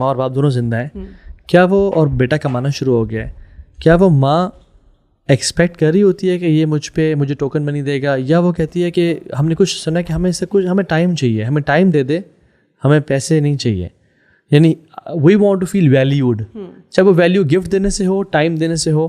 ماں اور باپ دونوں زندہ ہیں, کیا وہ اور بیٹا کمانا شروع ہو گیا ہے, کیا وہ ماں ایکسپیکٹ کر رہی ہوتی ہے کہ یہ مجھے ٹوکن منی دے گا, یا وہ کہتی ہے کہ ہم نے کچھ سنا کہ ہمیں اس سے کچھ ہمیں ٹائم چاہیے, ہمیں ٹائم دے دے, ہمیں پیسے نہیں چاہیے. یعنی we want to feel valued, چاہے وہ ویلیو گفٹ دینے سے ہو, ٹائم دینے سے ہو.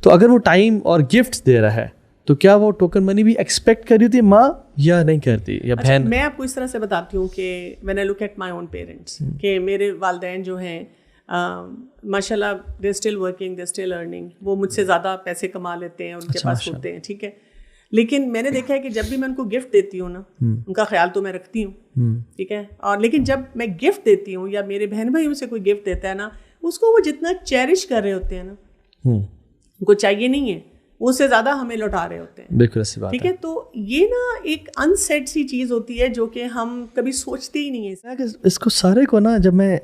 تو اگر وہ ٹائم اور گفٹ دے رہا ہے تو کیا وہ ٹوکن منی بھی ایکسپیکٹ کر رہی ہوتی ہے ماں یا نہیں کرتی, یا بہن؟ میں آپ کو اس طرح سے بتاتی ہوں کہ when I look at my own parents, کہ میرے والدین جو ہیں ماشاء اللہ they still working, they still earning, وہ مجھ سے زیادہ پیسے کما لیتے ہیں, ان کے پاس ہوتے ہیں, ٹھیک ہے. لیکن میں نے دیکھا ہے کہ جب بھی میں ان کو گفٹ دیتی ہوں نا, ان کا خیال تو میں رکھتی ہوں, ٹھیک ہے, اور لیکن جب میں گفٹ دیتی ہوں یا میرے بہن بھائیوں سے کوئی گفٹ دیتا ہے نا, اس کو وہ جتنا چیریش کر رہے ہوتے ہیں نا, ان کو چاہیے نہیں ہے, اس سے زیادہ ہمیں لوٹا رہے ہوتے ہیں. بالکل ایسی بات, ٹھیک ہے. تو یہ نا ایک انسیٹ سی چیز ہوتی ہے جو کہ ہم کبھی سوچتے ہی نہیں ہیں. اس کو سارے کو نا, جب میں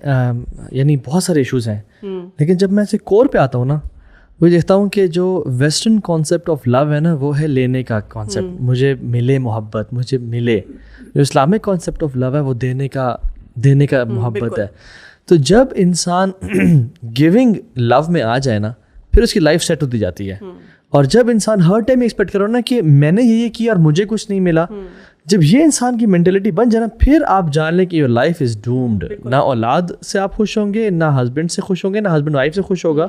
یعنی بہت سارے ایشوز ہیں, لیکن جب میں اسے کور پہ آتا ہوں نا, وہ دیکھتا ہوں کہ جو ویسٹرن کانسیپٹ آف لو ہے نا, وہ ہے لینے کا کانسیپٹ, مجھے ملے محبت, مجھے ملے. جو اسلامک کانسیپٹ آف لو ہے وہ دینے کا محبت ہے. تو جب انسان گیونگ لو میں آ جائے نا, پھر اس کی لائف سیٹ ہوتی جاتی ہے. اور جب انسان ہر ٹائم ایکسپیکٹ کرو نا کہ میں نے یہ کیا اور مجھے کچھ نہیں ملا, جب یہ انسان کی مینٹلٹی بن جائے نا, پھر آپ جان لیں کہ یور لائف از ڈومڈ. نہ اولاد سے آپ خوش ہوں گے, نہ ہسبینڈ سے خوش ہوں گے, نہ ہسبینڈ وائف سے خوش ہوگا.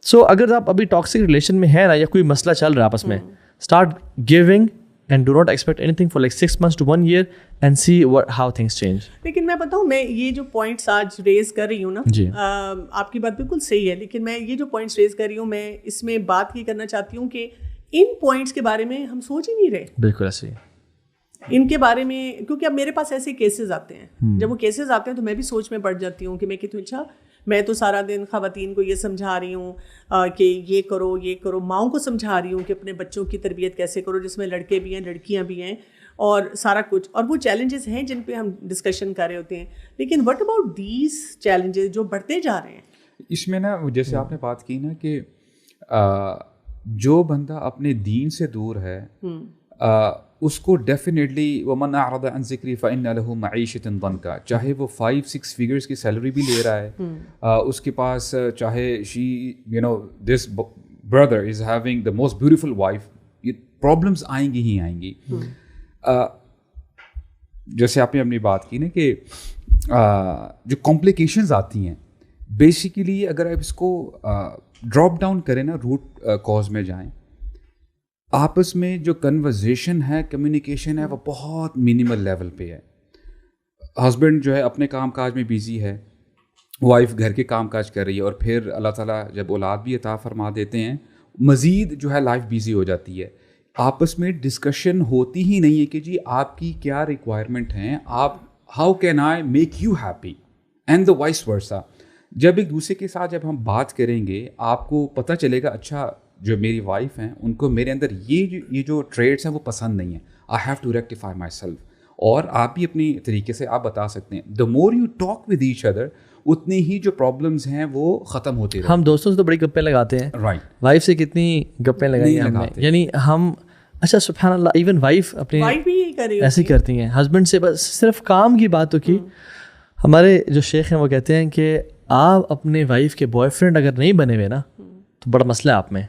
سو اگر آپ ابھی ٹاکسک ریلیشن میں ہیں نا, یا کوئی مسئلہ چل رہا ہے آپس میں, start giving and do not expect any thing for like 6 months to 1 year and see how things change. لیکن میں بتاؤں, میں یہ جو پوائنٹس آج ریز کر رہی ہوں نا, آپ کی بات بالکل صحیح ہے, لیکن میں یہ جو پوائنٹس ریز کر رہی ہوں, میں اس میں بات یہ کرنا چاہتی ہوں کہ ان پوائنٹس کے بارے میں ہم سوچ ہی نہیں رہے. بالکل ایسے ہی ان کے بارے میں, کیونکہ اب میرے پاس ایسے کیسز آتے ہیں, جب وہ کیسز آتے ہیں تو میں بھی سوچ میں پڑ جاتی ہوں کہ میں کہتی ہوں اچھا, میں تو سارا دن خواتین کو یہ سمجھا رہی ہوں کہ یہ کرو یہ کرو, ماؤں کو سمجھا رہی ہوں کہ اپنے بچوں کی تربیت کیسے کرو, جس میں لڑکے بھی ہیں لڑکیاں بھی ہیں, اور سارا کچھ, اور وہ چیلنجز ہیں جن پہ ہم ڈسکشن کر رہے ہوتے ہیں. لیکن وٹ اباؤٹ دیز چیلنجز جو بڑھتے جا رہے ہیں اس میں نا, جیسے آپ نے بات کی نا کہ جو بندہ اپنے دین سے دور ہے اس کو ڈیفینیٹلی ومن اعرض عن ذکری فإن له معیشۃ ضنکا, چاہے وہ 5-6 فگرز کی سیلری بھی لے رہا ہے, اس کے پاس چاہے she this brother is having the most beautiful wife, یہ پرابلمس آئیں گی ہی آئیں گی. جیسے آپ نے اپنی بات کی نا کہ جو کمپلیکیشنز آتی ہیں, بیسیکلی اگر آپ اس کو ڈراپ ڈاؤن کریں نا, روٹ کاز میں جائیں, آپس میں جو کنورزیشن ہے, کمیونیکیشن ہے, وہ بہت منیمل لیول پہ ہے. ہسبینڈ جو ہے اپنے کام کاج میں بیزی ہے, وائف گھر کے کام کاج کر رہی ہے, اور پھر اللہ تعالیٰ جب اولاد بھی عطا فرما دیتے ہیں, مزید جو ہے لائف بیزی ہو جاتی ہے. آپس میں ڈسکشن ہوتی ہی نہیں ہے کہ جی آپ کی کیا ریکوائرمنٹ ہیں, آپ how can I make you happy, and the vice versa. جب ایک دوسرے کے ساتھ جب ہم بات کریں گے, آپ کو پتہ چلے گا اچھا جو میری وائف ہیں ان کو میرے اندر یہ جو ٹریٹس ہیں وہ پسند نہیں ہیں, I have to rectify myself. اور آپ بھی اپنی طریقے سے آپ بتا سکتے ہیں. The more you talk with each other, اتنی ہی جو پرابلمس ہیں وہ ختم ہوتی ہیں. ہم دوستوں سے تو بڑی گپیں لگاتے ہیں, رائٹ, وائف سے کتنی گپیں لگائی ہیں ہم نے, یعنی ہم اچھا سبحان اللہ, ایون وائف اپنی ایسے ہی کرتی ہیں. ہسبینڈ سے بس صرف کام کی بات تو کی. ہمارے جو شیخ ہیں وہ کہتے ہیں کہ آپ اپنے وائف کے بوائے فرینڈ اگر نہیں بنے ہوئے نا, تو بڑا مسئلہ ہے آپ میں.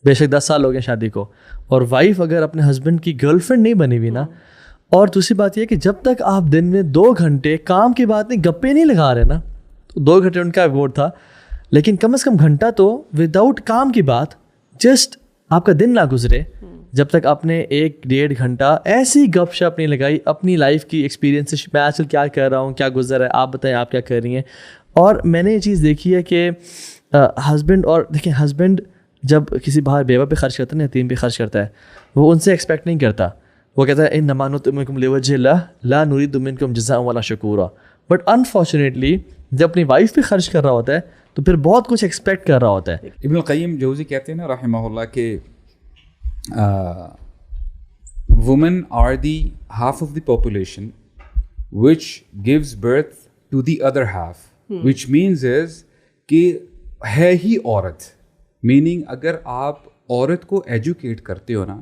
بے شک 10 سال ہو گئے شادی کو, اور وائف اگر اپنے ہسبینڈ کی گرل فرینڈ نہیں بنی ہوئی نا, اور دوسری بات یہ کہ جب تک آپ دن میں 2 گھنٹے کام کی بات نہیں, گپے نہیں لگا رہے نا, تو 2 گھنٹے ان کا ووٹ تھا, لیکن کم از کم گھنٹہ تو وداؤٹ کام کی بات, جسٹ آپ کا دن نہ گزرے جب تک آپ نے 1-1.5 گھنٹہ ایسی گپ شپ نہیں لگائی اپنی لائف کی ایکسپیرینس, میں آج کل کیا کر رہا ہوں, کیا گزر ہے, آپ بتائیں آپ کیا کر رہی ہیں. اور میں نے یہ چیز دیکھی ہے کہ ہسبینڈ, اور دیکھیں ہسبینڈ جب کسی باہر بیوہ پہ خرچ کرتا ہے نا, یتیم پہ خرچ کرتا ہے, وہ ان سے ایکسپیکٹ نہیں کرتا, وہ کہتا ہے انما نطعمکم لوجہ اللہ لا نرید منکم جزاء ولا شکورا. بٹ انفارچونیٹلی جب اپنی وائف پہ خرچ کر رہا ہوتا ہے تو پھر بہت کچھ ایکسپیکٹ کر رہا ہوتا ہے. ابن القیم جوزی کہتے ہیں نا رحمہ اللہ کہ women are the half of the population which gives birth to the other half, which means is کہ ہے ہی عورت, میننگ اگر آپ عورت کو ایجوکیٹ کرتے ہو نا,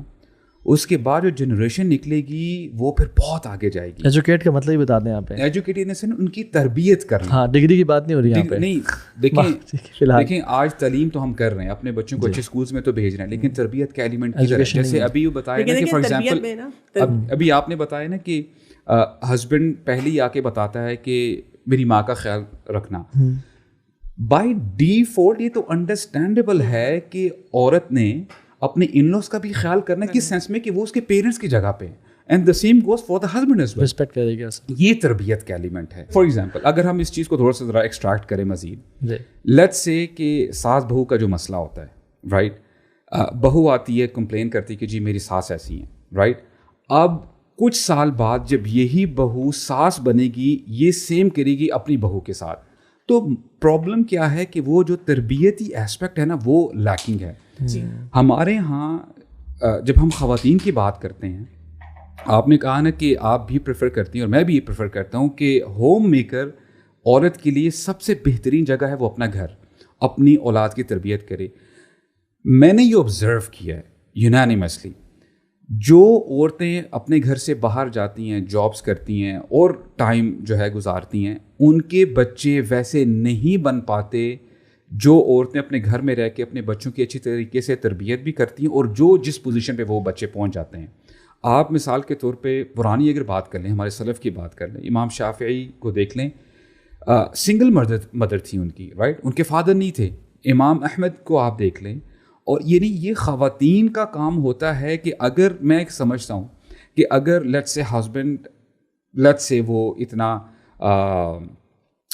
اس کے بعد جو جنریشن نکلے گی وہ پھر بہت آگے جائے گی. ایجوکیٹ کا مطلب ہی بتا دیں یہاں پہ, ایجوکیٹ ان کی تربیت کرنا. ہاں ڈگری کی بات نہیں ہو رہی یہاں پہ, نہیں دیکھیں آج تعلیم تو ہم کر رہے ہیں, اپنے بچوں کو اچھے اسکولس میں تو بھیج رہے ہیں, لیکن تربیت کے ایلیمنٹ کی طرح, جیسے ابھی بتایا نا کہ فار ایگزامپل ابھی آپ نے بتایا نا کہ ہسبینڈ پہلے ہی آ کے بتاتا ہے کہ میری ماں کا خیال رکھنا, بائی ڈیفالٹ یہ تو انڈرسٹینڈیبل ہے کہ عورت نے اپنے ان لوز کا بھی خیال کرنا, کس سینس میں کہ وہ اس کے پیرنٹس کی جگہ پہ, and the same goes for the husband as well, respect کرے گا. یہ تربیت کا ایلیمنٹ ہے. فار ایگزامپل اگر ہم اس چیز کو تھوڑا سا ذرا ایکسٹریکٹ کریں مزید, لیٹس سے کہ ساس بہو کا جو مسئلہ ہوتا ہے, رائٹ, بہو آتی ہے کمپلین کرتی کہ جی میری ساس ایسی ہیں, رائٹ, اب کچھ سال بعد جب یہی بہو ساس بنے گی یہ سیم کرے گی اپنی بہو کے ساتھ, تو پرابلم کیا ہے کہ وہ جو تربیتی ایسپیکٹ ہے نا وہ لیکنگ ہے. ہمارے ہاں جب ہم خواتین کی بات کرتے ہیں, آپ نے کہا نا کہ آپ بھی پریفر کرتی ہیں اور میں بھی یہ پریفر کرتا ہوں کہ ہوم میکر عورت کے لیے سب سے بہترین جگہ ہے وہ اپنا گھر, اپنی اولاد کی تربیت کرے. میں نے یہ آبزرو کیا ہے یونانیمسلی, جو عورتیں اپنے گھر سے باہر جاتی ہیں, جابس کرتی ہیں اور ٹائم جو ہے گزارتی ہیں, ان کے بچے ویسے نہیں بن پاتے جو عورتیں اپنے گھر میں رہ کے اپنے بچوں کی اچھی طریقے سے تربیت بھی کرتی ہیں اور جو جس پوزیشن پہ وہ بچے پہنچ جاتے ہیں. آپ مثال کے طور پہ پرانی اگر بات کر لیں, ہمارے سلف کی بات کر لیں, امام شافعی کو دیکھ لیں, سنگل مدر تھی ان کی, رائٹ, ان کے فادر نہیں تھے. امام احمد کو آپ دیکھ لیں, اور یعنی یہ خواتین کا کام ہوتا ہے کہ اگر میں ایک سمجھتا ہوں کہ اگر let's say husband let's say وہ اتنا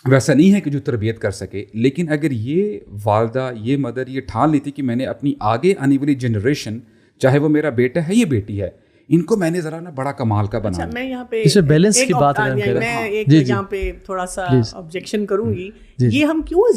ویسا نہیں ہے کہ جو تربیت کر سکے, لیکن اگر یہ والدہ یہ مدر یہ ٹھان لیتی کہ میں نے اپنی آگے آنے والی جنریشن, چاہے وہ میرا بیٹا ہے یا بیٹی ہے, ان کو میں نے ذرا نا بڑا کمال کا بنانا. میں یہاں پہ اسے بیلنس کی بات میں ایک یہاں پہ تھوڑا سا آبجیکشن کروں گی, یہ ہم کیوں